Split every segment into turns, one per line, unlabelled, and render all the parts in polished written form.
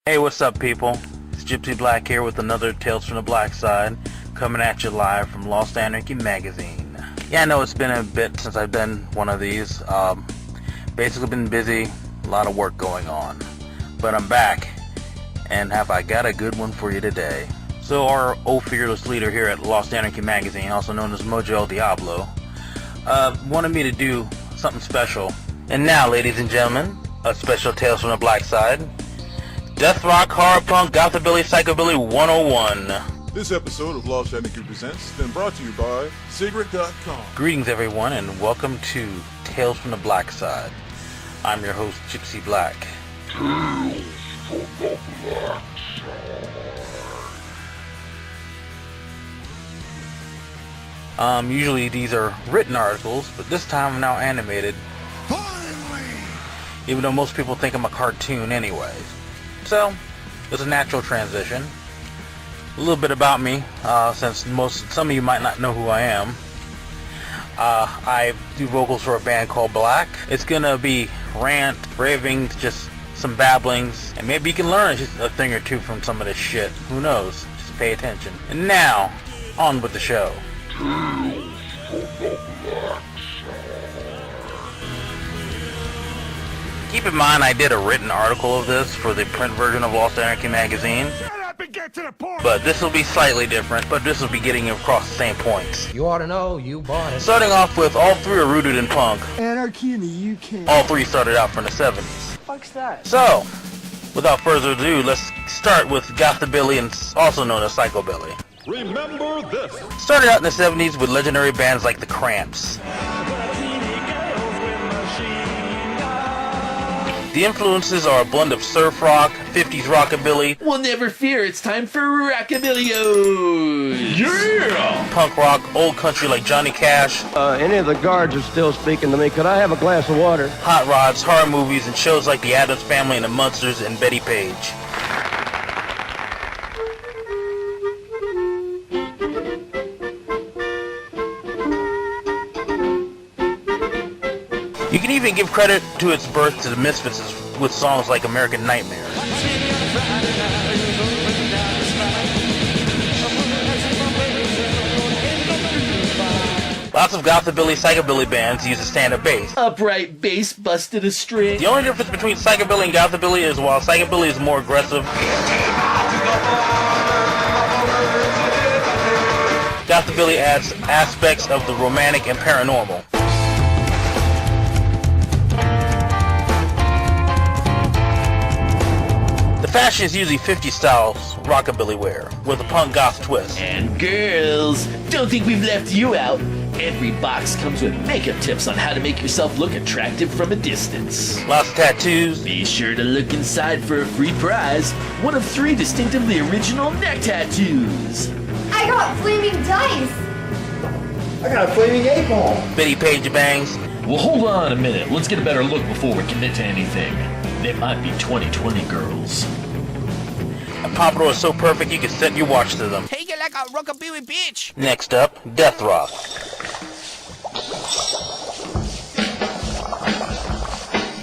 Hey, what's up, people? It's Gypsy Blak here with another Tales from the Blakside, coming at you live from Anarchy magazine. Yeah, I know it's been a bit since I've done one of these. Basically been busy, a lot of work going on. But I'm back, and have I got a good one for you today. So our old fearless leader here at Anarchy magazine, also known as Mojo El Diablo, wanted me to do something special. And now, ladies and gentlemen, a special Tales from the Blakside. Death rock, horror punk, gothabilly, psychobilly 101.
This episode of Lost Anarchy Presents has been brought to you by Secret.com.
Greetings, everyone, and welcome to Tales from the Blakside. I'm your host, Gypsy Blak.
Tales from the Blakside.
Usually these are written articles, but this time I'm now animated.
Finally!
Even though most people think I'm a cartoon anyways. So, it's a natural transition. A little bit about me, since some of you might not know who I am. I do vocals for a band called Blak. It's gonna be rant, raving, just some babblings, and maybe you can learn just a thing or two from some of this shit. Who knows? Just pay attention. And now, on with the show.
Tales from the Blakside.
Keep in mind, I did a written article of this for the print version of Lost Anarchy magazine.
Shut up and get to the point!
But this will be slightly different, but this will be getting across the same points.
You ought to know, you bought it.
Starting off with, all three are rooted in punk.
Anarchy in the UK.
All three started out from the 70s.
Fuck's that?
So, without further ado, let's start with gothabilly, and also known as psychobilly.
Remember this!
Started out in the 70s with legendary bands like the Cramps. The influences are a blend of surf rock, 50s rockabilly,
Well, never fear, it's time for Rockabilly-os!
Yeah!
punk rock, old country like Johnny Cash,
Any of the guards are still speaking to me. Could I have a glass of water?
hot rods, horror movies, and shows like The Addams Family and The Munsters and Betty Page. You can even give credit to its birth to the Misfits with songs like American Nightmare. Lots of gothabilly, psychobilly bands use a standard bass.
Upright bass busted a string.
The only difference between psychobilly and gothabilly is while psychobilly is more aggressive, gothabilly adds aspects of the romantic and paranormal. The fashion is usually 50s styles rockabilly wear, with a punk goth twist.
And girls, don't think we've left you out. Every box comes with makeup tips on how to make yourself look attractive from a distance.
Lots of tattoos.
Be sure to look inside for a free prize. One of 3 distinctively original neck tattoos.
I got flaming dice!
I got a flaming 8-ball.
Betty Page bangs.
Well, hold on a minute. Let's get a better look before we commit to anything. They might be 2020 girls.
A pompadour is so perfect you can set your watch to them.
Take it like a rockabilly bitch.
Next up, death rock.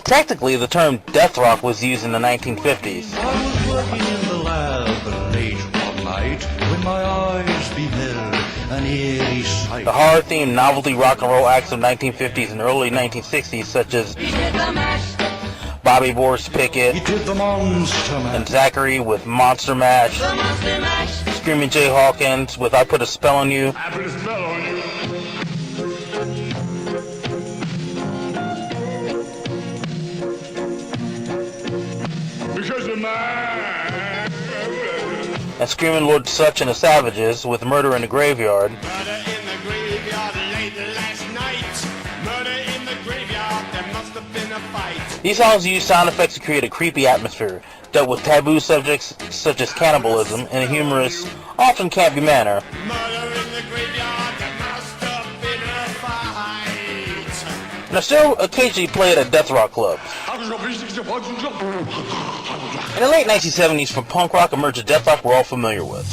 Technically, the term death rock was used in the 1950s.
I was working in the lab late one night when my eyes beheld an eerie sight.
The horror-themed novelty rock and roll acts of 1950s and early 1960s, such as Bobby Boris Pickett
He did the monster
and
man.
Zachary with Monster Mash, Screaming Jay Hawkins with I Put a Spell on You,
I put a spell on you! Because of mine!
and Screaming Lord Sutch and the Savages with Murder in the Graveyard.
Murder in the graveyard late last night. Murder in the graveyard, there must have been a fight.
These songs use sound effects to create a creepy atmosphere, dealt with taboo subjects such as cannibalism in a humorous, often campy manner.
Murder in the graveyard, there must have been a fight.
And are still occasionally played at death rock clubs. In the late 1970s, from punk rock emerged a death rock we're all familiar with.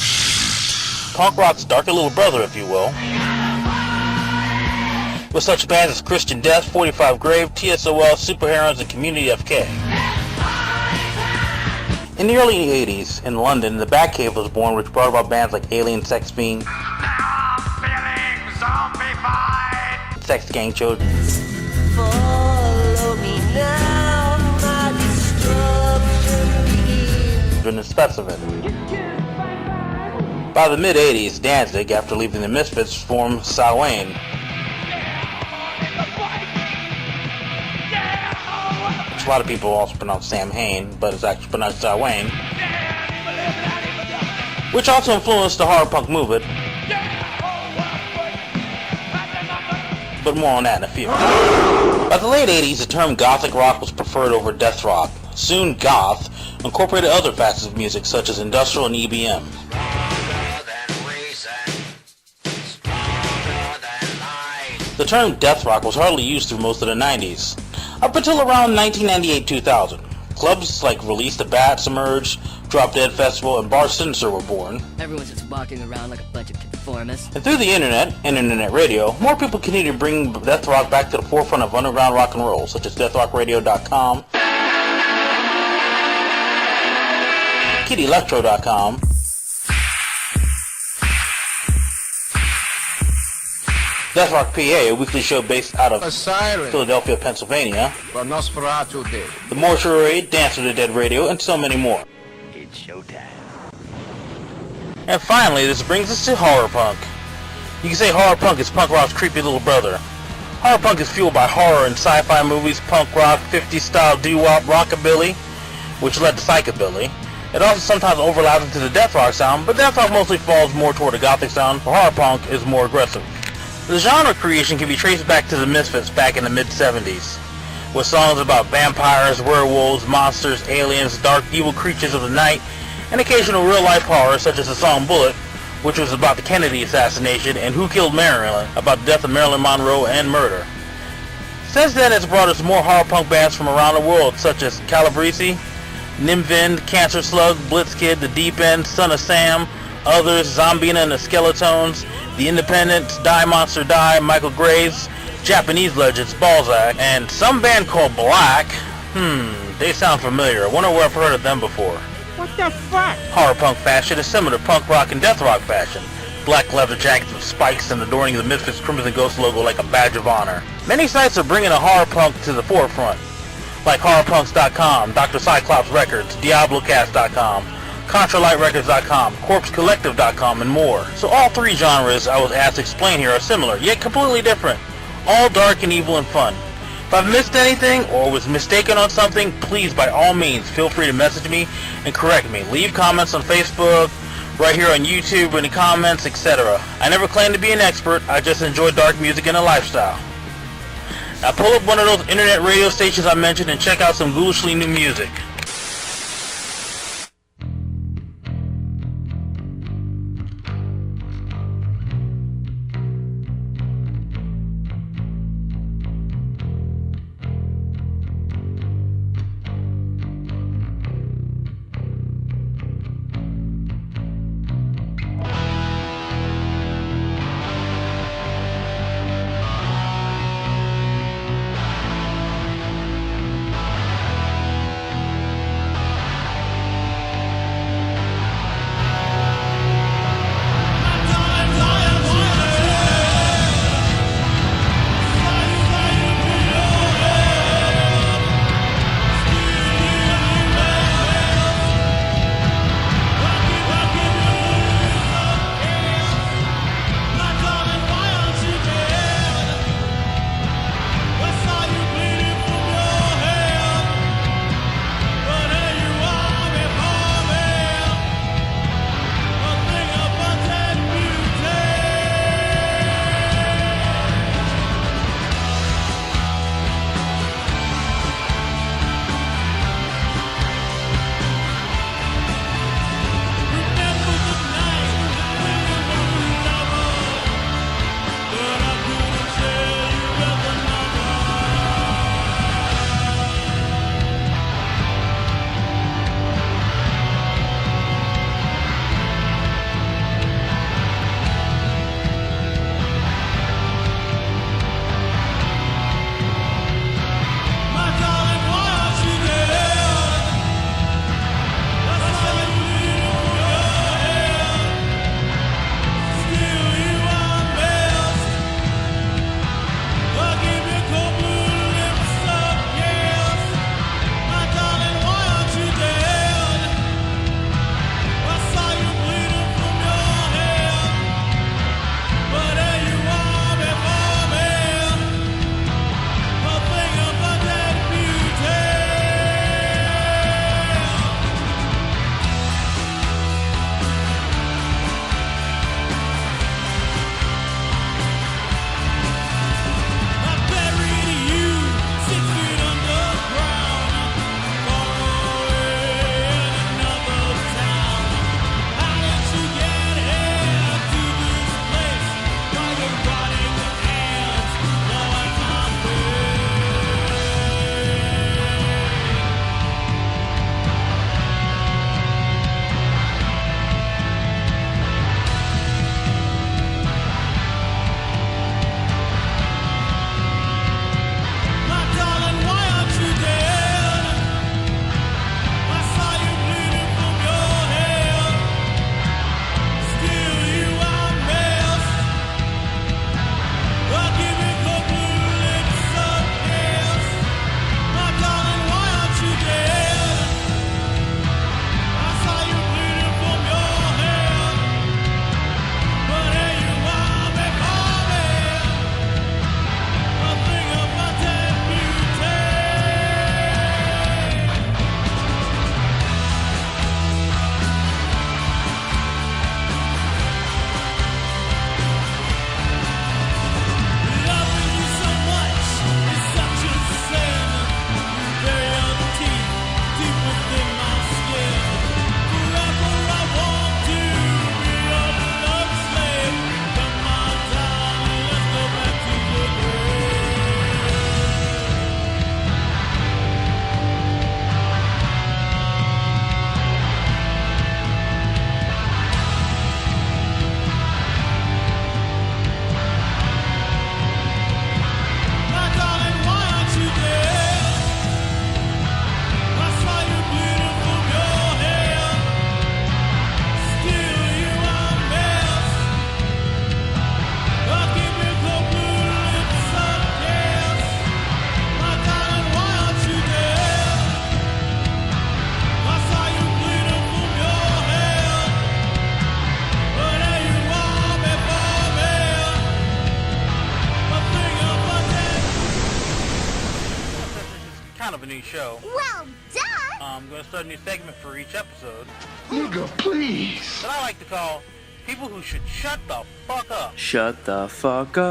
Punk rock's darker little brother, if you will. With such bands as Christian Death, 45 Grave, TSOL, Superheroes, and Community FK. In the early 80s, in London, the Batcave was born, which brought about bands like Alien Sex Fiend, Sex Gang Children,
Follow me now, my destruction begins.
and Specimen. By the mid-80s, Danzig, after leaving the Misfits, formed Siouxsie, which a lot of people also pronounce Sam Hain, but it's actually pronounced Siouxsie, which also influenced the hard punk movement, but more on that in a few. By the late 80s, the term gothic rock was preferred over death rock. Soon, goth incorporated other facets of music such as industrial and EBM. The term death rock was hardly used through most of the 90s, up until around 1998-2000. Clubs like Release the Bat, Submerge, Drop Dead Festival, and Bar Sinister were born.
Everyone's just walking around like a bunch of conformists.
And through the internet and internet radio, more people continue to bring death rock back to the forefront of underground rock and roll, such as deathrockradio.com, KidElectro.com, Death Rock PA, a weekly show based out of Philadelphia, Pennsylvania, The Mortuary, Dance with the Dead Radio, and so many more.
It's showtime.
And finally, this brings us to horror punk. You can say horror punk is punk rock's creepy little brother. Horror punk is fueled by horror and sci-fi movies, punk rock, 50s style doo-wop, rockabilly, which led to psychobilly. It also sometimes overlaps into the death rock sound, but death rock mostly falls more toward the gothic sound, while horror punk is more aggressive. The genre creation can be traced back to the Misfits back in the mid-70s, with songs about vampires, werewolves, monsters, aliens, dark, evil creatures of the night, and occasional real-life horror such as the song Bullet, which was about the Kennedy assassination, and Who Killed Marilyn, about the death of Marilyn Monroe and murder. Since then, it's brought us more horror punk bands from around the world, such as Calabrese, Nimvind, Cancer Slug, Blitzkid, The Deep End, Son of Sam, others, Zombina and the Skeletones, The Independents, Die Monster Die, Michael Graves, Japanese legends, Balzac, and some band called Blak. They sound familiar. I wonder where I've heard of them before.
What the fuck?
Horror punk fashion is similar to punk rock and death rock fashion. Black leather jackets with spikes and adorning the Misfits Crimson Ghost logo like a badge of honor. Many sites are bringing a horror punk to the forefront, like horrorpunks.com, Dr. Cyclops Records, DiabloCast.com, ContraLightRecords.com, CorpseCollective.com, and more. So all three genres I was asked to explain here are similar, yet completely different. All dark and evil and fun. If I've missed anything or was mistaken on something, please by all means feel free to message me and correct me. Leave comments on Facebook, right here on YouTube, in the comments, etc. I never claim to be an expert, I just enjoy dark music and a lifestyle. Now pull up one of those internet radio stations I mentioned and check out some ghoulishly new music. show.
Well, duh!
I'm going to start a new segment for each episode
Nigga, please.
that I like to call people who should shut the fuck up.
Shut the fuck up.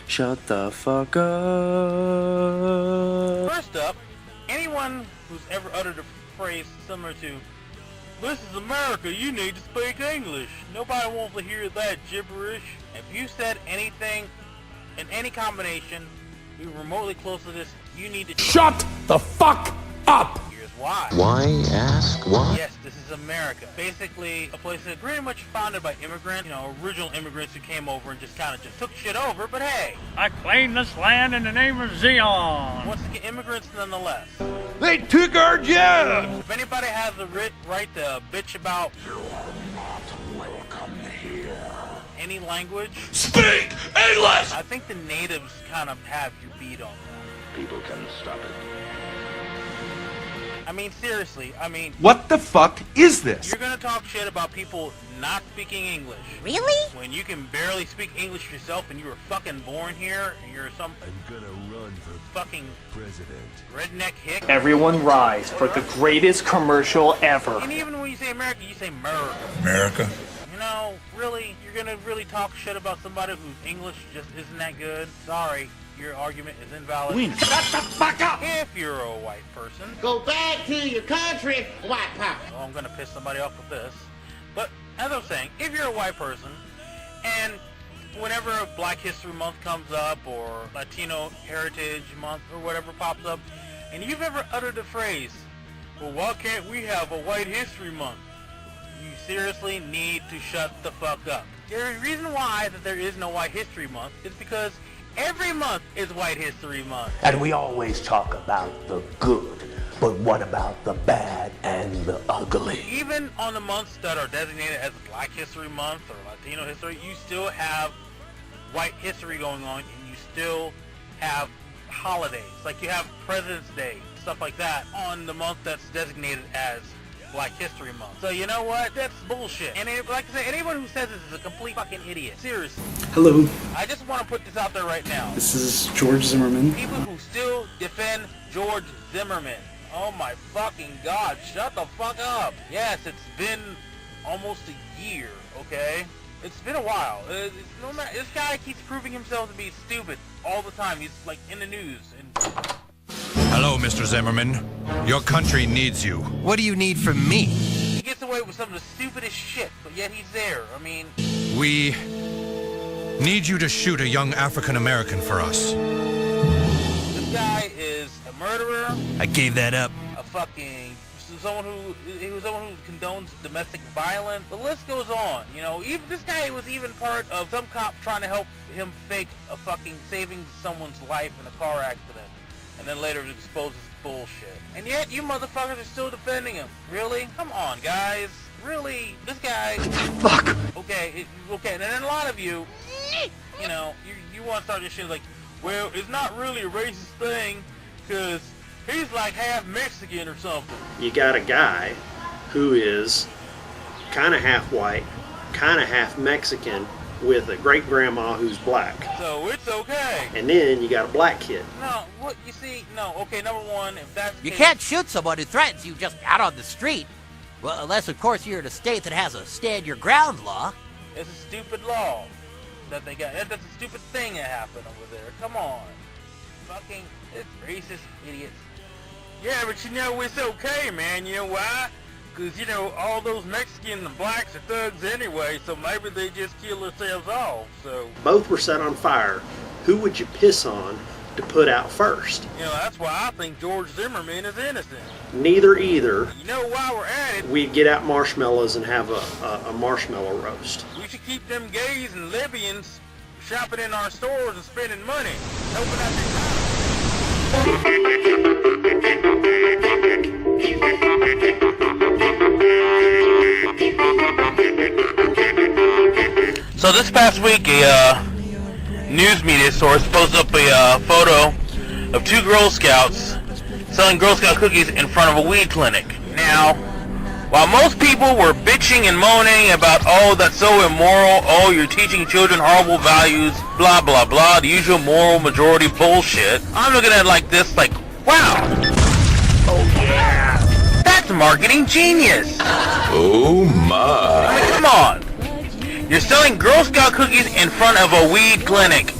Shut the fuck up.
First up, anyone who's ever uttered a phrase similar to, "This is America, you need to speak English." Nobody wants to hear that gibberish. If you said anything in any combination even remotely close to this, you need to
Shut the fuck up!
Here's why.
Why ask why?
Yes, this is America. Basically, a place that's pretty much founded by immigrants, original immigrants who came over and just kind of took shit over, but hey.
I claim this land in the name of Zion.
Once again, immigrants nonetheless.
They took our jobs!
If anybody has the right to bitch about any language,
Speak English!
I think the natives kind of have you beat on that.
People can stop it.
I mean, seriously,
What the fuck is this?
you're gonna talk shit about people not speaking English.
Really?
When you can barely speak English yourself and you were fucking born here and you're some
I'm gonna run for
fucking
president.
redneck hick.
Everyone rise for the greatest commercial ever.
And even when you say America, you say America.
America?
Really? You're gonna really talk shit about somebody whose English just isn't that good? Sorry, your argument is invalid.
Shut the fuck up!
If you're a white person.
Go back to your country, white power.
Well, I'm gonna piss somebody off with this. But, as I was saying, if you're a white person, and whenever Black History Month comes up, or Latino Heritage Month, or whatever pops up, and you've ever uttered the phrase, "Well, why can't we have a White History Month?" You seriously need to shut the fuck up. The reason why that there is no White History Month is because every month is White History Month.
And we always talk about the good, but what about the bad and the ugly?
Even on the months that are designated as Black History Month or Latino History, you still have white history going on, and you still have holidays. Like you have President's Day, stuff like that, on the month that's designated as Black History Month. So you know what? That's bullshit. And like I said, anyone who says this is a complete fucking idiot. Seriously.
Hello,
I just want to put this out there right now.
this is George Zimmerman.
People who still defend George Zimmerman. Oh my fucking god, shut the fuck up. Yes, it's been almost a year, okay? It's been a while. This guy keeps proving himself to be stupid all the time. He's like in the news and...
Hello, Mr. Zimmerman. Your country needs you.
What do you need from me?
He gets away with some of the stupidest shit, but yet he's there. I mean...
We need you to shoot a young African American for us.
This guy is a murderer,
I gave that up.
a fucking... someone who condones domestic violence. The list goes on. Even this guy was even part of some cop trying to help him fake a fucking saving someone's life in a car accident, and then later exposes bullshit. And yet you motherfuckers are still defending him. Really? Come on, guys. Really? This guy...
Fuck!
Okay, and then a lot of you, you want to start this shit like, well, it's not really a racist thing, because he's like half Mexican or something.
You got a guy who is kind of half white, kind of half Mexican, with a great grandma who's black.
So it's okay.
And then you got a black kid.
No, what you see? No, okay. Number one, if that's
You can't shoot someone who threatens you just out on the street. Well, unless, of course, you're in a state that has a stand your ground law.
It's a stupid law that they got. That's a stupid thing that happened over there. Come on, fucking it's racist idiots. Yeah, but it's okay, man. You know why? Because, all those Mexicans and blacks are thugs anyway, so maybe they just kill themselves off, so...
Both were set on fire. Who would you piss on to put out first?
That's why I think George Zimmerman is innocent.
Neither either.
While we're at it...
We'd get out marshmallows and have a marshmallow roast.
We should keep them gays and Libyans shopping in our stores and spending money. Helping out their So this past week, a news media source posted up a photo of two Girl Scouts selling Girl Scout cookies in front of a weed clinic. Now, While most people were bitching and moaning about, oh, that's so immoral, oh, you're teaching children horrible values, blah, blah, blah, the usual moral majority bullshit, I'm looking at it like this, like, wow. Oh, yeah. That's marketing genius.
Oh my.
I mean, come on. You're selling Girl Scout cookies in front of a weed clinic.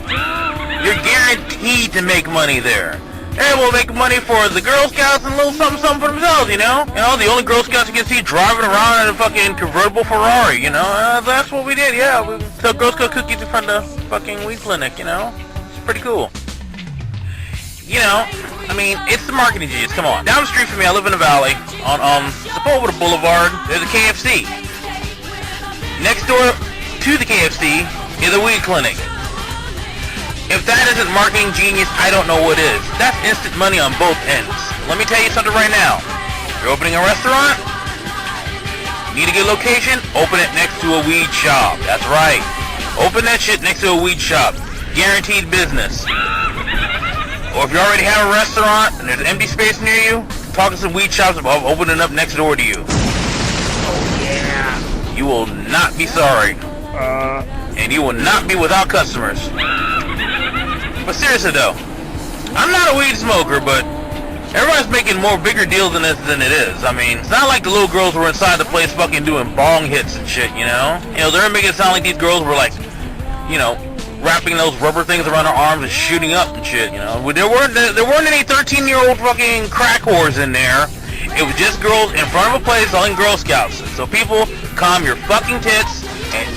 You're guaranteed to make money there. And we'll make money for the Girl Scouts and a little something, something for themselves, you know? You know, the only Girl Scouts you can see driving around in a fucking convertible Ferrari, you know? That's what we did, yeah. We sell Girl Scout cookies in front of the fucking weed clinic, you know? It's pretty cool. You know, I mean, it's the marketing genius, come on. Down the street from me, I live in a valley, on Sepulveda Boulevard, there's a KFC. Next door to the KFC is a weed clinic. If that isn't marketing genius, I don't know what is. That's instant money on both ends. Let me tell you something right now. You're opening a restaurant? Need a good location? Open it next to a weed shop. That's right. Open that shit next to a weed shop. Guaranteed business. Or if you already have a restaurant and there's empty space near you, talk to some weed shops about opening up next door to you. Oh yeah. You will not be sorry. And you will not be without customers. But seriously though, I'm not a weed smoker, but everybody's making more bigger deals than this than it is. I mean, it's not like the little girls were inside the place fucking doing bong hits and shit, you know? You know, they're making it sound like these girls were like, you know, wrapping those rubber things around their arms and shooting up and shit, you know? There weren't any 13-year-old fucking crack whores in there. It was just girls in front of a place selling Girl Scouts. So people, calm your fucking tits and...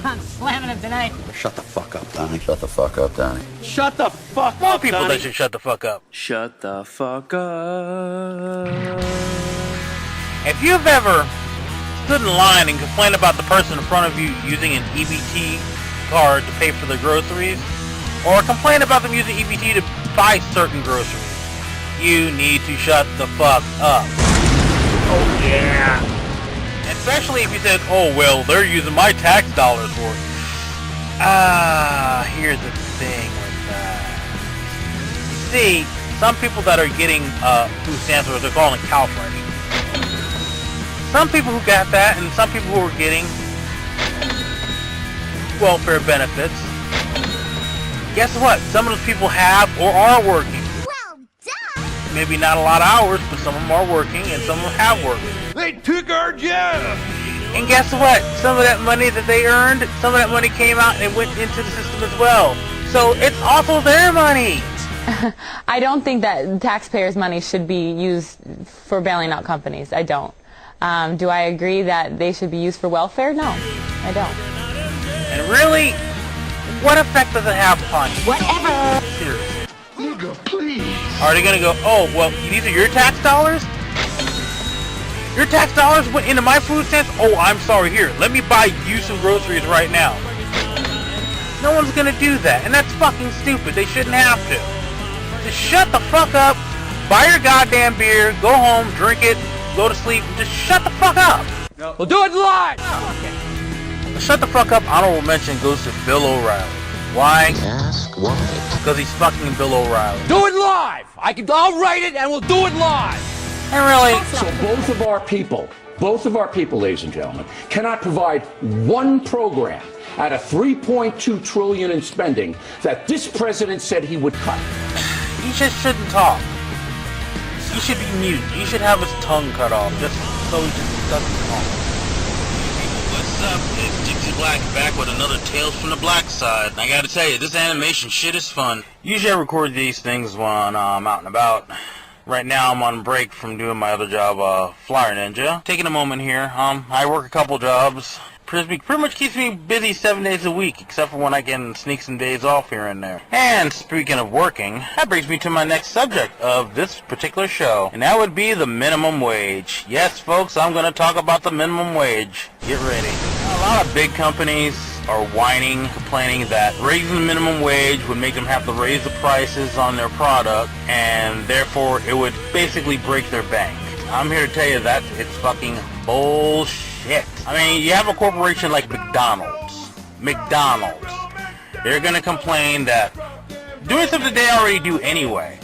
I'm slamming him tonight.
Shut the fuck up, Donnie. Shut the fuck up, Donnie.
Shut the fuck
More
up,
people
Donnie.
that should shut the fuck up.
Shut the fuck up.
If you've ever stood in line and complained about the person in front of you using an EBT card to pay for their groceries, or complained about them using EBT to buy certain groceries, you need to shut the fuck up. Oh yeah. Especially if you said, oh well, they're using my tax dollars for it. Here's the thing with that. You see, some people that are getting food stamps, or they're calling it cow fresh. Some people who got that, and some people who are getting welfare benefits. Guess what? Some of those people have or are working.
Well done!
Maybe not a lot of hours, but some of them are working, and some of them have worked.
They took our job!
And guess what? Some of that money that they earned, some of that money came out and went into the system as well. So it's also their money.
I don't think that taxpayers' money should be used for bailing out companies. I don't. Do I agree that they should be used for welfare? No, I don't.
And really, what effect does it have upon you?
Whatever.
Seriously.
Nigga, please.
Are they gonna go, oh, well, these are your tax dollars? Your tax dollars went into my food stamps? Oh, I'm sorry, here, let me buy you some groceries right now. No one's gonna do that, and that's fucking stupid. They shouldn't have to. Just shut the fuck up, buy your goddamn beer, go home, drink it, go to sleep, just shut the fuck up.
No. We'll do it live!
Shut the fuck up, honorable mention goes to Bill O'Reilly. Why?
Ask why.
Because he's fucking Bill O'Reilly.
Do it live! I'll write it and we'll do it live!
And really,
So both of our people, ladies and gentlemen, cannot provide one program out of $3.2 trillion in spending that this president said he would cut.
he just shouldn't talk. He should be mute. He should have his tongue cut off, just so he just doesn't talk. What's up? It's Gypsy Blak back with another Tales from the Blakside. I gotta tell you, this animation shit is fun. Usually I record these things when I'm out and about. Right now I'm on break from doing my other job, Flyer Ninja. Taking a moment here, I work a couple jobs. Pretty much keeps me busy 7 days a week, except for when I can sneak some days off here and there. And speaking of working, that brings me to my next subject of this particular show, and that would be the minimum wage. Yes, folks, I'm going to talk about the minimum wage. Get ready. A lot of big companies are whining, complaining that raising the minimum wage would make them have to raise the prices on their product, and therefore it would basically break their bank. I'm here to tell you that it's fucking bullshit. I mean, you have a corporation like McDonald's. They're gonna complain that doing something they already do anyway.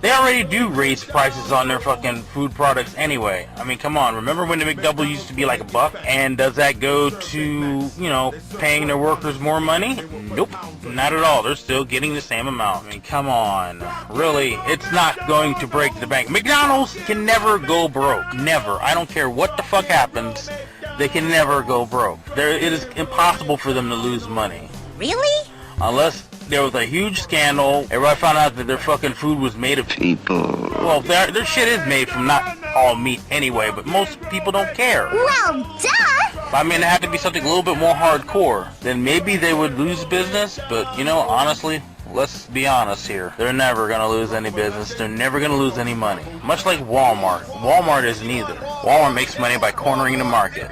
They already do raise prices on their fucking food products anyway. I mean, come on. Remember when the McDouble used to be like $1? And does that go to, you know, paying their workers more money? Nope. Not at all. They're still getting the same amount. I mean, come on. Really, it's not going to break the bank. McDonald's can never go broke. Never. I don't care what the fuck happens. They can never go broke. It is impossible for them to lose money.
Really?
Unless there was a huge scandal, everybody found out that their fucking food was made of people. Well, their shit is made from not all meat anyway, but most people don't care.
Well, duh!
I mean, it had to be something a little bit more hardcore. Then maybe they would lose business, but, you know, honestly, let's be honest here. They're never going to lose any business. They're never going to lose any money. Much like Walmart. Walmart isn't either. Walmart makes money by cornering the market.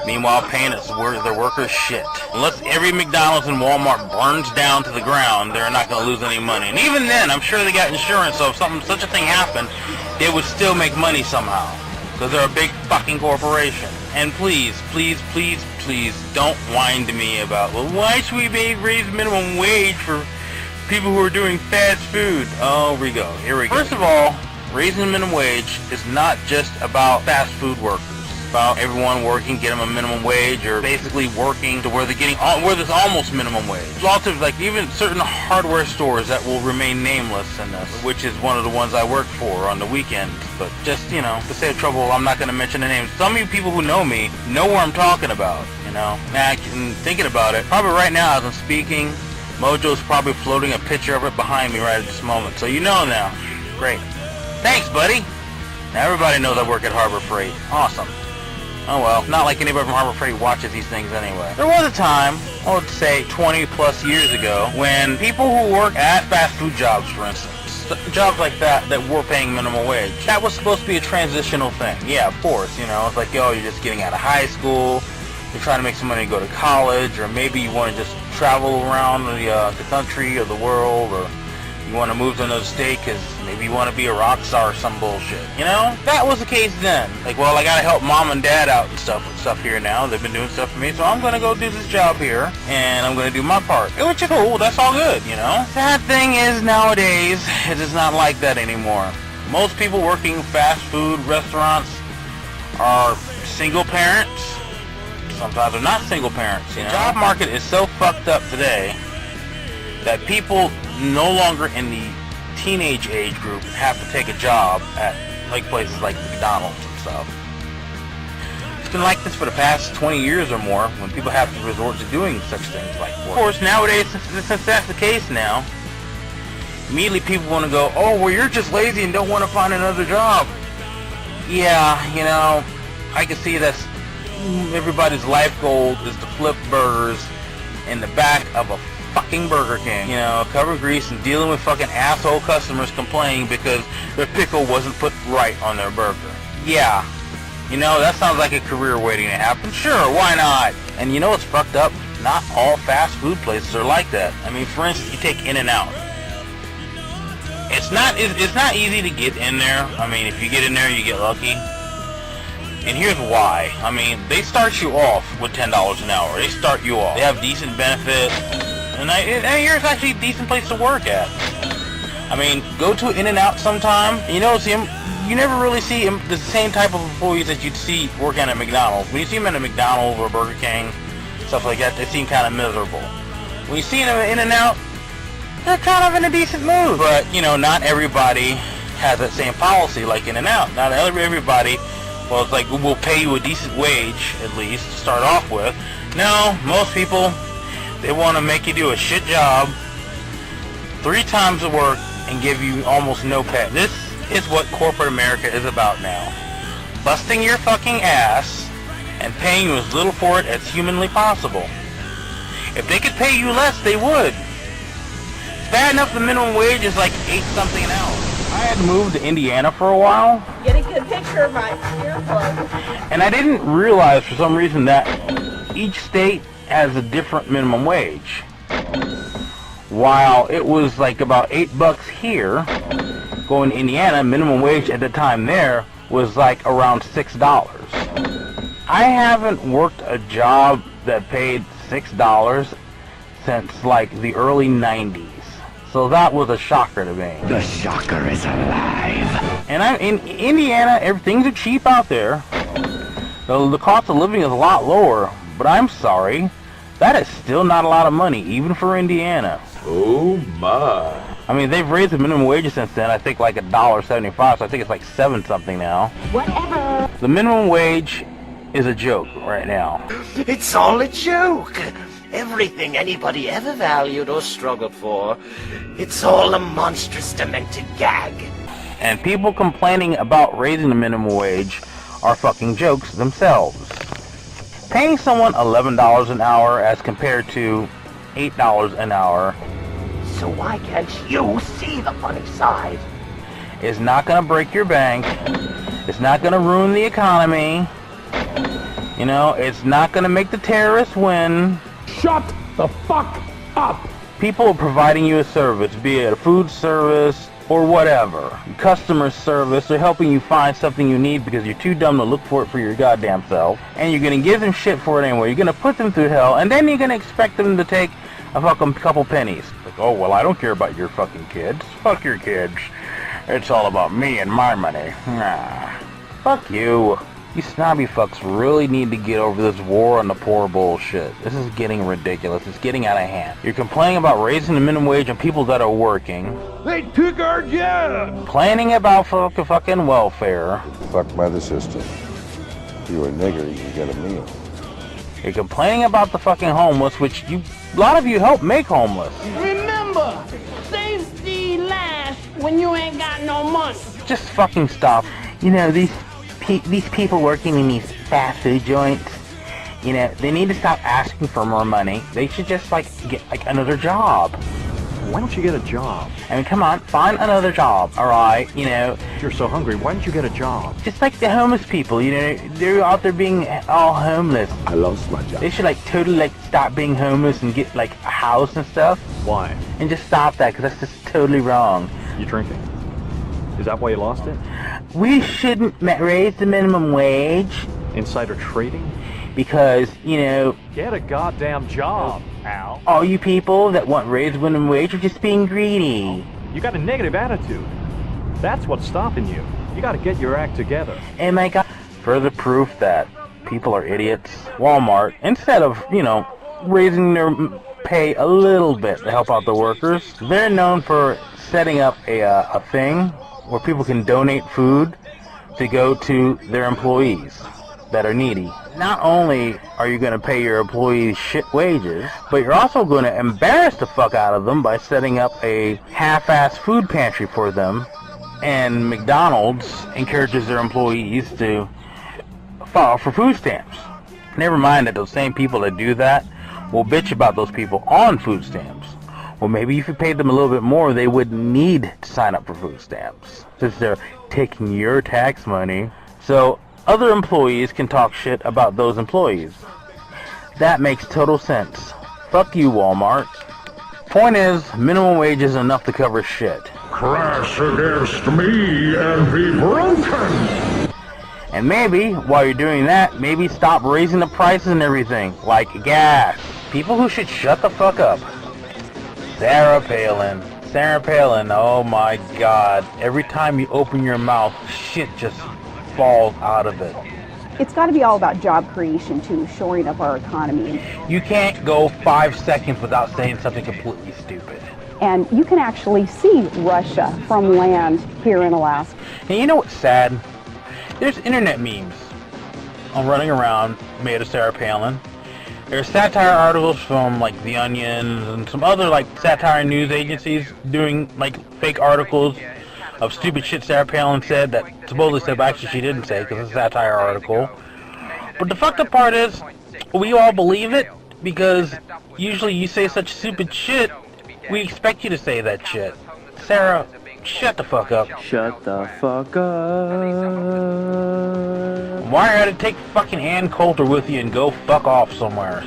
Meanwhile, paying their workers shit. Unless every McDonald's and Walmart burns down to the ground, they're not going to lose any money. And even then, I'm sure they got insurance, so if such a thing happened, they would still make money somehow. Because they're a big fucking corporation. And please, please, please, please, don't whine to me about, well, why should we raise minimum wage for people who are doing fast food? Oh, here we go. First of all, raising the minimum wage is not just about fast food workers. It's about everyone working, get them a minimum wage, or basically working to where they're getting, where there's almost minimum wage. Lots of, like, even certain hardware stores that will remain nameless in this, which is one of the ones I work for on the weekends. But just, you know, to save trouble, I'm not going to mention the names. Some of you people who know me know what I'm talking about, you know. Now, thinking about it, probably right now as I'm speaking, Mojo's probably floating a picture of it behind me right at this moment. So you know now. Great. Thanks, buddy. Now everybody knows I work at Harbor Freight. Awesome. Oh well, not like anybody from Harbor Freight watches these things anyway. There was a time, I would say 20 plus years ago, when people who work at fast food jobs, for instance, jobs like that were paying minimum wage, that was supposed to be a transitional thing. Yeah, of course, you know, it's like, yo, you're just getting out of high school, you're trying to make some money to go to college, or maybe you want to just travel around the country or the world, or you want to move to another state because maybe you want to be a rock star or some bullshit. You know? That was the case then. Like, well, I gotta help mom and dad out and stuff here now. They've been doing stuff for me, so I'm gonna go do this job here, and I'm gonna do my part. Which is cool, that's all good, you know? Sad thing is, nowadays, it is not like that anymore. Most people working fast food restaurants are single parents. Sometimes they're not single parents, you know? The job market is so fucked up today that people no longer in the teenage age group have to take a job at like places like McDonald's and stuff. It's been like this for the past 20 years or more, when people have to resort to doing such things like work. Of course, nowadays, since that's the case now, immediately people want to go, oh, well, you're just lazy and don't want to find another job. Yeah, you know, I can see that's everybody's life goal is to flip burgers in the back of a fucking Burger King, you know, cover grease and dealing with fucking asshole customers complaining because their pickle wasn't put right on their burger. Yeah, you know, that sounds like a career waiting to happen. Sure, why not? And you know what's fucked up? Not all fast food places are like that. I mean, for instance, you take In-N-Out. It's not easy to get in there. I mean, if you get in there, you get lucky. And here's why. I mean, they start you off with $10 an hour. They start you off. They have decent benefits. And here's actually a decent place to work at. I mean, go to In-N-Out sometime. And you notice him. You never really see the same type of employees that you'd see working at McDonald's. When you see them at a McDonald's or Burger King, stuff like that, they seem kind of miserable. When you see them at In-N-Out, they're kind of in a decent mood. But, you know, not everybody has that same policy like In-N-Out. Not everybody, well, it's like, we'll pay you a decent wage, at least, to start off with. No, most people, they want to make you do a shit job 3 times the work and give you almost no pay. This is what corporate America is about now. Busting your fucking ass and paying you as little for it as humanly possible. If they could pay you less, they would. It's bad enough the minimum wage is like 8 something an hour. I had moved to Indiana for a while.
Get a good picture of my earplug.
And I didn't realize for some reason that each state has a different minimum wage. While it was like about $8 here, going to Indiana, minimum wage at the time there was like around $6. I haven't worked a job that paid $6 since like the early 90s. So that was a shocker to me.
The shocker is alive.
And in Indiana, everything's cheap out there. The cost of living is a lot lower, but I'm sorry, that is still not a lot of money, even for Indiana.
Oh my.
I mean, they've raised the minimum wage since then, I think like $1.75, so I think it's like 7 something now.
Whatever.
The minimum wage is a joke right now.
It's all a joke. Everything anybody ever valued or struggled for, it's all a monstrous, demented gag.
And people complaining about raising the minimum wage are fucking jokes themselves. Paying someone $11 an hour as compared to $8 an hour.
So why can't you see the funny side?
Is not gonna break your bank. It's not gonna ruin the economy. You know, it's not gonna make the terrorists win.
Shut the fuck up!
People are providing you a service, be it a food service or whatever. Customer service, they're helping you find something you need because you're too dumb to look for it for your goddamn self. And you're gonna give them shit for it anyway. You're gonna put them through hell, and then you're gonna expect them to take a fucking couple pennies. Like, oh, well, I don't care about your fucking kids. Fuck your kids. It's all about me and my money. Nah. Fuck you. You snobby fucks really need to get over this war on the poor bullshit. This is getting ridiculous. It's getting out of hand. You're complaining about raising the minimum wage on people that are working.
They took our job.
Complaining about fucking welfare.
Fucked by the system. If you're a nigger, you can get a meal.
You're complaining about the fucking homeless, which a lot of you help make homeless.
Remember, safety last when you ain't got no money.
Just fucking stop. You know, these people working in these fast food joints, you know, they need to stop asking for more money. They should just get another job.
Why don't you get a job?
I mean, come on, find another job, alright? You know,
if you're so hungry, why don't you get a job?
Just like the homeless people, you know, they're out there being all homeless.
I lost my job.
They should totally stop being homeless and get a house and stuff.
Why?
And just stop that, because that's just totally wrong.
You drinking? Is that why you lost it?
We shouldn't raise the minimum wage.
Insider trading?
Because, you know...
Get a goddamn job, Al.
All you people that want raised minimum wage are just being greedy.
You got a negative attitude. That's what's stopping you. You gotta get your act together.
And my God, further proof that people are idiots. Walmart, instead of, you know, raising their pay a little bit to help out the workers, they're known for setting up a thing where people can donate food to go to their employees that are needy. Not only are you going to pay your employees shit wages, but you're also going to embarrass the fuck out of them by setting up a half-ass food pantry for them. And McDonald's encourages their employees to file for food stamps. Never mind that those same people that do that will bitch about those people on food stamps. Well, maybe if you paid them a little bit more, they wouldn't need to sign up for food stamps, since they're taking your tax money. So other employees can talk shit about those employees. That makes total sense. Fuck you, Walmart. Point is, minimum wage is enough to cover shit.
Crash against me and be broken.
And maybe, while you're doing that, maybe stop raising the prices and everything, like gas. People who should shut the fuck up. Sarah Palin, oh my God. Every time you open your mouth, shit just falls out of it.
It's got to be all about job creation, too, shoring up our economy.
You can't go 5 seconds without saying something completely stupid.
And you can actually see Russia from land here in Alaska.
And you know what's sad? There's internet memes running around made of Sarah Palin. There's satire articles from The Onion and some other satire news agencies doing fake articles of stupid shit Sarah Palin said that supposedly said, but actually she didn't say because it's a satire article. But the fucked up part is, we all believe it because usually you say such stupid shit, we expect you to say that shit. Sarah, shut the fuck up.
Shut the fuck up.
Why are you to take fucking Ann Coulter with you and go fuck off somewhere?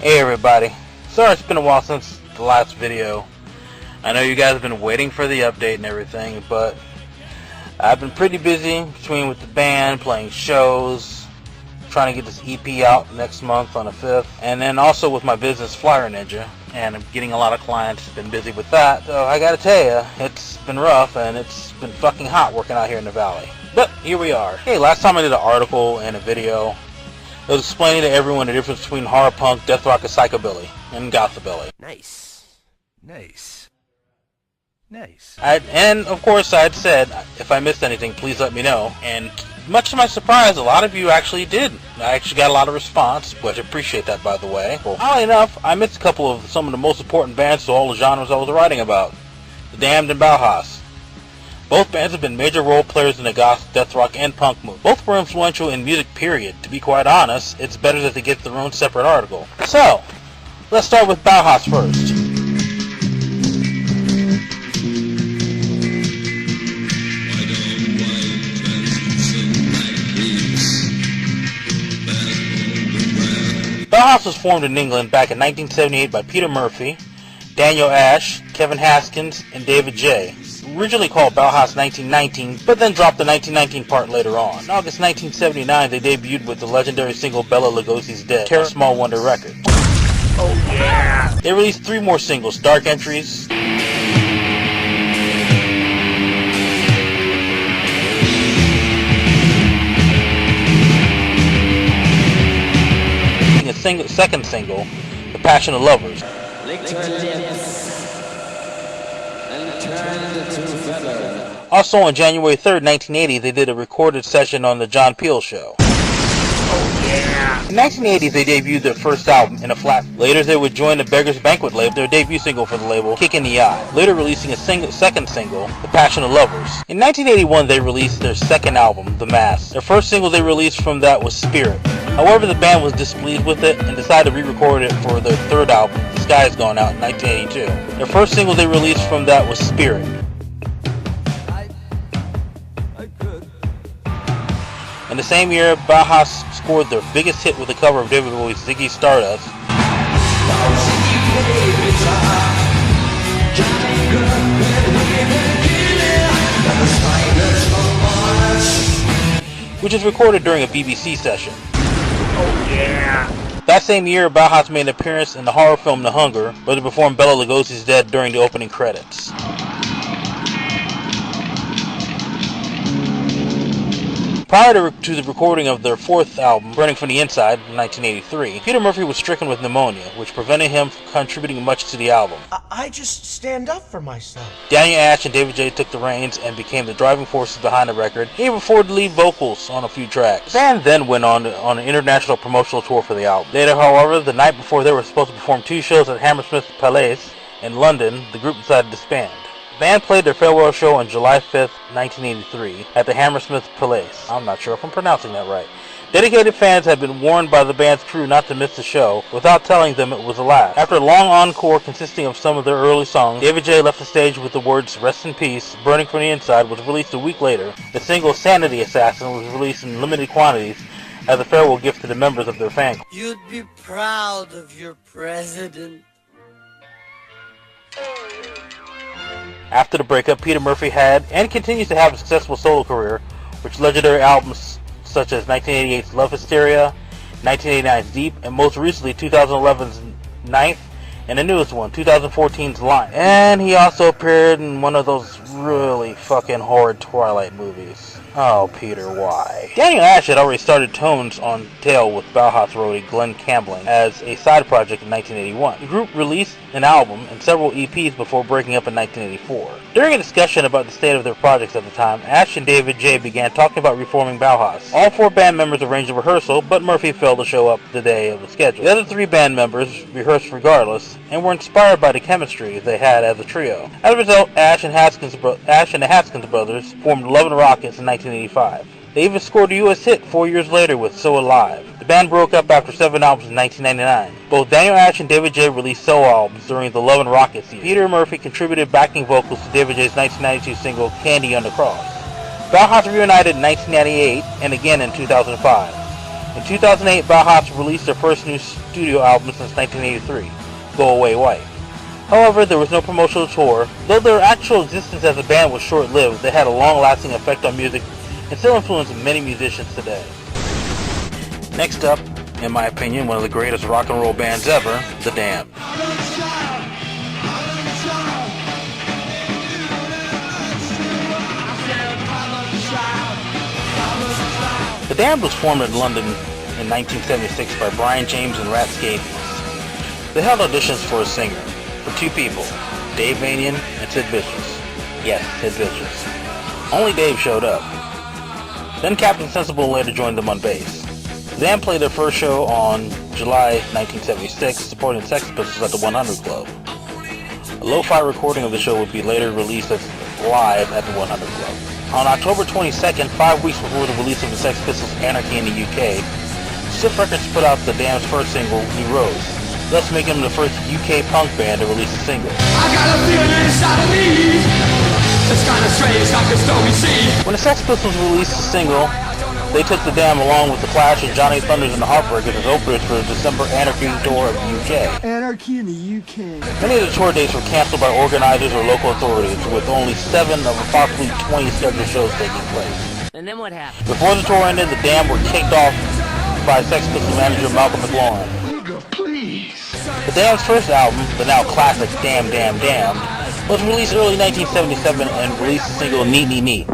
Hey everybody, sorry it's been a while since the last video. I know you guys have been waiting for the update and everything, but I've been pretty busy between with the band, playing shows, trying to get this EP out next month on the 5th, and then also with my business Flyer Ninja, and I'm getting a lot of clients, been busy with that. So I gotta tell you, it's been rough and it's been fucking hot working out here in the valley. But here we are. Hey, last time I did an article and a video, it was explaining to everyone the difference between horror punk, death rock, and psychobilly, and gothabilly.
Nice. Nice. Nice.
And of course I had said, if I missed anything, please let me know. And much to my surprise, a lot of you actually did. I actually got a lot of response, which I appreciate that, by the way. Well, oddly enough, I missed a couple of some of the most important bands to all the genres I was writing about. The Damned and Bauhaus. Both bands have been major role players in the goth, death rock, and punk movement. Both were influential in music, period. To be quite honest, it's better that they get their own separate article. So, let's start with Bauhaus first. Bauhaus was formed in England back in 1978 by Peter Murphy, Daniel Ash, Kevin Haskins, and David J. Originally called Bauhaus 1919, but then dropped the 1919 part later on. In August 1979, they debuted with the legendary single Bela Lugosi's Dead, Terror Small Wonder Records.
Oh yeah!
They released 3 more singles, Dark Entries, second single, The Passion of Lovers. Also on January 3rd, 1980, they did a recorded session on The John Peel Show.
Oh yeah!
In 1980, they debuted their first album, In a Flat. Later, they would join the Beggars Banquet label, their debut single for the label, Kick in the Eye. Later releasing a second single, The Passion of Lovers. In 1981, they released their second album, The Mask. Their first single they released from that was Spirit. However, the band was displeased with it and decided to re-record it for their third album, The Sky Is Gone Out, in 1982. Their first single they released from that was Spirit. In the same year, Bauhaus scored their biggest hit with a cover of David Bowie's Ziggy Stardust, which was recorded during a BBC session.
Oh yeah!
That same year, Bauhaus made an appearance in the horror film The Hunger, where they performed Bela Lugosi's Dead during the opening credits. Prior to the recording of their fourth album, Burning from the Inside, in 1983, Peter Murphy was stricken with pneumonia, which prevented him from contributing much to the album.
I just stand up for myself.
Daniel Ash and David J took the reins and became the driving forces behind the record, even before the lead vocals on a few tracks. The band then went on an international promotional tour for the album. Later, however, the night before they were supposed to perform 2 shows at Hammersmith Palace in London, the group decided to disband. The band played their farewell show on July 5th, 1983 at the Hammersmith Palace. I'm not sure if I'm pronouncing that right. Dedicated fans had been warned by the band's crew not to miss the show without telling them it was the last. After a long encore consisting of some of their early songs, David J left the stage with the words "Rest in Peace." Burning from the Inside was released a week later. The single Sanity Assassin was released in limited quantities as a farewell gift to the members of their fan club.
You'd be proud of your president.
After the breakup, Peter Murphy had and continues to have a successful solo career, with legendary albums such as 1988's Love Hysteria, 1989's Deep, and most recently 2011's Ninth, and the newest one, 2014's Line. And he also appeared in one of those really fucking horrid Twilight movies. Oh, Peter, why? Daniel Ash had already started tones on Tail with Bauhaus roadie Glenn Campbell as a side project in 1981. The group released an album and several EPs before breaking up in 1984. During a discussion about the state of their projects at the time, Ash and David J began talking about reforming Bauhaus. All 4 band members arranged a rehearsal, but Murphy failed to show up the day of the schedule. The other 3 band members rehearsed regardless and were inspired by the chemistry they had as a trio. As a result, Ash and the Haskins brothers formed Love and Rockets in 1985. They even scored a U.S. hit 4 years later with So Alive. The band broke up after 7 albums in 1999. Both Daniel Ash and David J released solo albums during the Love and Rockets season. Peter Murphy contributed backing vocals to David J's 1992 single Candy on the Cross. Bauhaus reunited in 1998 and again in 2005. In 2008, Bauhaus released their first new studio album since 1983, Go Away White. However, there was no promotional tour. Though their actual existence as a band was short-lived, they had a long-lasting effect on music and still influence many musicians today. Next up, in my opinion, one of the greatest rock and roll bands ever, The Damned. The Damned was formed in London in 1976 by Brian James and Rat Scabies. They held auditions for a singer, for two people, Dave Vanian and Sid Vicious. Yes, Sid Vicious. Only Dave showed up. Then Captain Sensible later joined them on bass. The Damned played their first show on July 1976, supporting Sex Pistols at the 100 Club. A lo-fi recording of the show would be later released as live at the 100 Club. On October 22nd, 5 weeks before the release of the Sex Pistols' Anarchy in the UK, Stiff Records put out the Damned's first single, New Rose, thus making them the first UK punk band to release a single.
I got a feeling inside of me. It's kind of strange, like a stormy sea.
When the Sex Pistols released the single, they took the Damned along with The Clash and Johnny Thunders and the Heartbreakers as openers for the December Anarchy tour of the UK.
Anarchy in the UK.
Many of the tour dates were cancelled by organizers or local authorities, with only 7 of approximately 20 scheduled shows taking place.
And then what happened?
Before the tour ended, the Damned were kicked off by Sex Pistols manager Malcolm McLaurin. The Damned's first album, the now classic Damn Damn Damned, was released early 1977 and released the single Neat Neat Neat.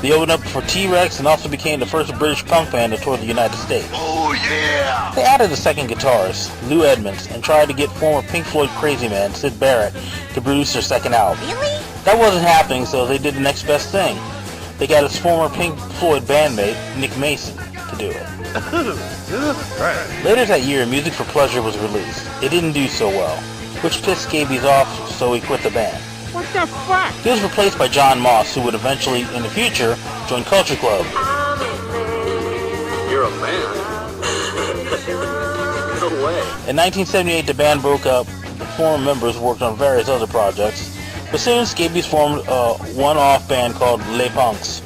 They opened up for T-Rex and also became the first British punk band to tour the United States.
Oh yeah!
They added a second guitarist, Lou Edmonds, and tried to get former Pink Floyd crazy man, Syd Barrett, to produce their second album.
Really?
That wasn't happening, so they did the next best thing. They got his former Pink Floyd bandmate, Nick Mason, to do it. Later that year, Music for Pleasure was released. It didn't do so well, which pissed Scabies off, so he quit the band.
What the fuck?
He was replaced by John Moss, who would eventually, in the future, join Culture Club.
You're a man? No way.
In 1978, the band broke up. The former members worked on various other projects, but soon Scabies formed a one-off band called Les Punks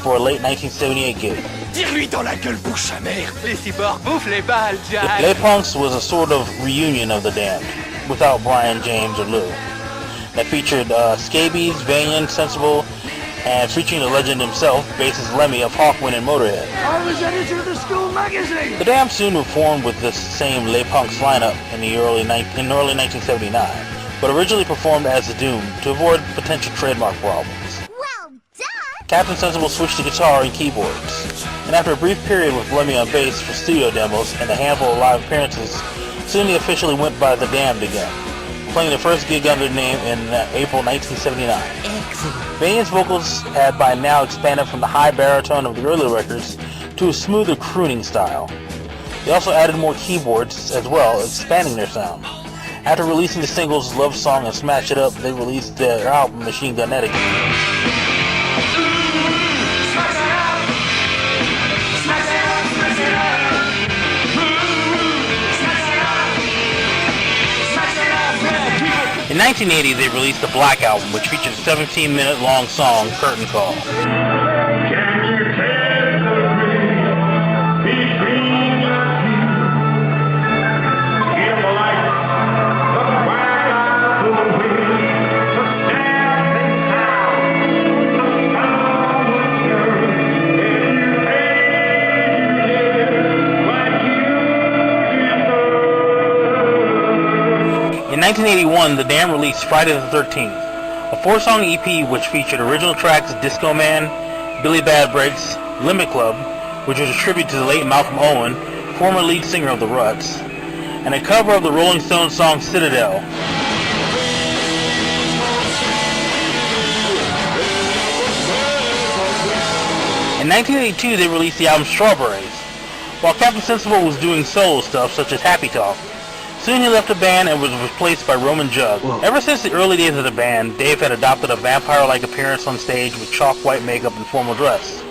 for a late 1978 gig.
Tire-lui dans la gueule, bouche à merde. Les cyborgs bouffent les balles, Jack.
Les Punks was a sort of reunion of the Damned, without Brian James or Lou. That featured Scabies, Vanian, Sensible, and featuring the legend himself, bassist Lemmy of Hawkwind and Motorhead.
I was editor of the school magazine.
The Damned soon reformed with this same Les Punks lineup in early 1979, but originally performed as The Doom to avoid potential trademark problems.
Well done!
Captain Sensible switched to guitar and keyboards, and after a brief period with Lemmy on bass for studio demos and a handful of live appearances, soon he officially went by The Damned again, playing their first gig under the name in April 1979. Vanian's vocals had by now expanded from the high baritone of the early records to a smoother crooning style. They also added more keyboards as well, expanding their sound. After releasing the singles Love Song and Smash It Up, they released their album Machine Gun Etiquette. In 1980, they released the Blak album, which featured a 17-minute long song, Curtain Call. In 1981, the Damned released Friday the 13th, a 4-song EP which featured original tracks Disco Man, Billy Bad Breaks, Limit Club, which was a tribute to the late Malcolm Owen, former lead singer of the Ruts, and a cover of the Rolling Stones song Citadel. In 1982, they released the album Strawberries, while Captain Sensible was doing solo stuff such as Happy Talk. Soon he left the band and was replaced by Roman Jug. Ever since the early days of the band, Dave had adopted a vampire-like appearance on stage with chalk white makeup and formal dress.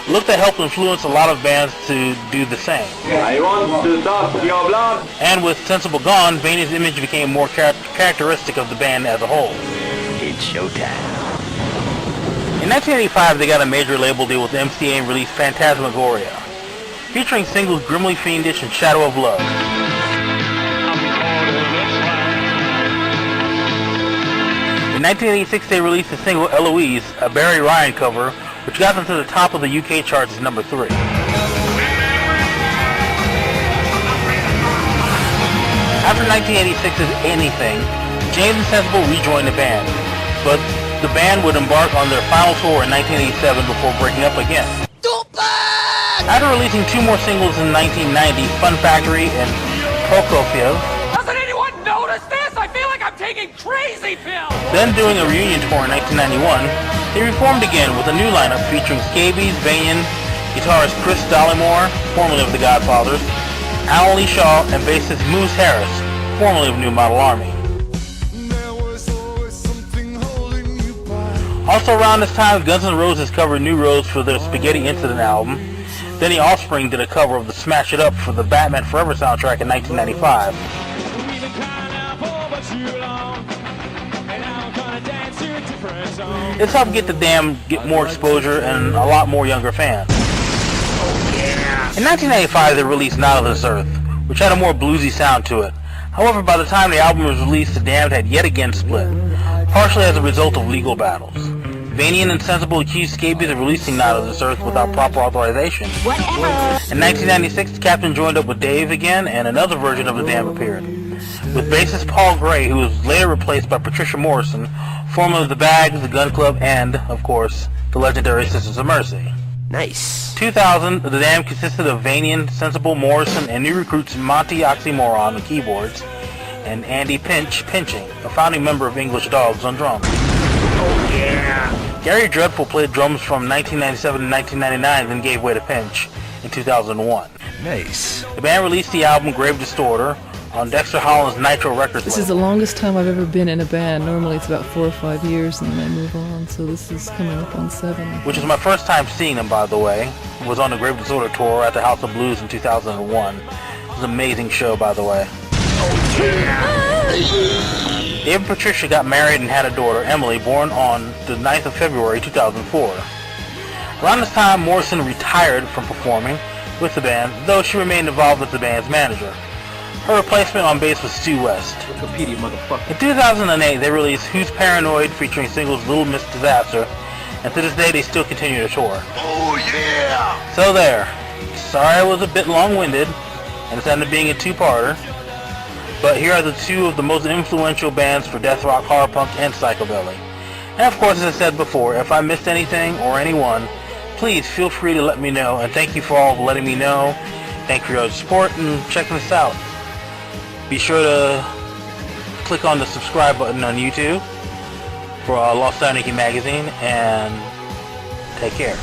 look that helped influence a lot of bands to do the same.
I want to talk your blood.
And with Sensible gone, Vanian's image became more characteristic of the band as a whole.
It's showtime.
In 1985, they got a major label deal with MCA and released Phantasmagoria, featuring singles Grimly Fiendish and Shadow of Love. In 1986, they released the single Eloise, a Barry Ryan cover, which got them to the top of the UK charts as number 3. After 1986's Anything, James and Sensible rejoined the band, but the band would embark on their final tour in 1987 before breaking up again. After releasing 2 more singles in 1990, Fun Factory and Prokofiev,
Doesn't anyone notice this? I feel like I'm taking crazy pills!
then doing a reunion tour in 1991, they reformed again with a new lineup featuring Scabies, Vanian, guitarist Chris Dollymore, formerly of the Godfathers, Alan Lee Shaw, and bassist Moose Harris, formerly of New Model Army. Also around this time, Guns N' Roses covered New Rose for their Spaghetti Incident album. Then the Offspring did a cover of the Smash It Up for the Batman Forever soundtrack in 1995. It's helped get the Damned get more exposure and a lot more younger fans. In 1995, they released Not of This Earth, which had a more bluesy sound to it. However, by the time the album was released, the Damned had yet again split, partially as a result of legal battles. Vanian and Sensible accused Scabies of releasing Not of This Earth without proper authorization. In 1996, Captain joined up with Dave again, and another version of the Damned appeared, with bassist Paul Gray, who was later replaced by Patricia Morrison, formerly of The Bags, The Gun Club, and, of course, the legendary Sisters of Mercy.
Nice.
2000, the Damned consisted of Vanian, Sensible, Morrison, and new recruits Monty Oxymoron on keyboards, and Andy Pinching, a founding member of English Dogs, on drums.
Oh yeah!
Gary Dreadful played drums from 1997 to 1999, then gave way to Pinch in 2001.
Nice.
The band released the album Grave Distorter on Dexter Holland's Nitro Records
This
label.
is the longest time I've ever been in a band. Normally it's about 4 or 5 years and then I move on, so this is coming up on 7.
Which is my first time seeing them, by the way. It was on the Grave Disorder tour at the House of Blues in 2001. It was an amazing show, by the way. Dave and Patricia got married and had a daughter, Emily, born on the 9th of February 2004. Around this time, Morrison retired from performing with the band, though she remained involved as the band's manager. Her replacement on bass was Stu West.
Wikipedia, motherfucker.
In 2008, they released Who's Paranoid, featuring singles Little Miss Disaster, and to this day they still continue to tour.
Oh yeah!
So there. Sorry I was a bit long-winded, and it's ended up being a 2-parter, but here are the 2 of the most influential bands for death rock, horror punk, and psychobilly. And of course, as I said before, if I missed anything or anyone, please feel free to let me know, and thank you for all letting me know. Thank you for your support and checking this out. Be sure to click on the subscribe button on YouTube for Lost Anarchy magazine, and take care.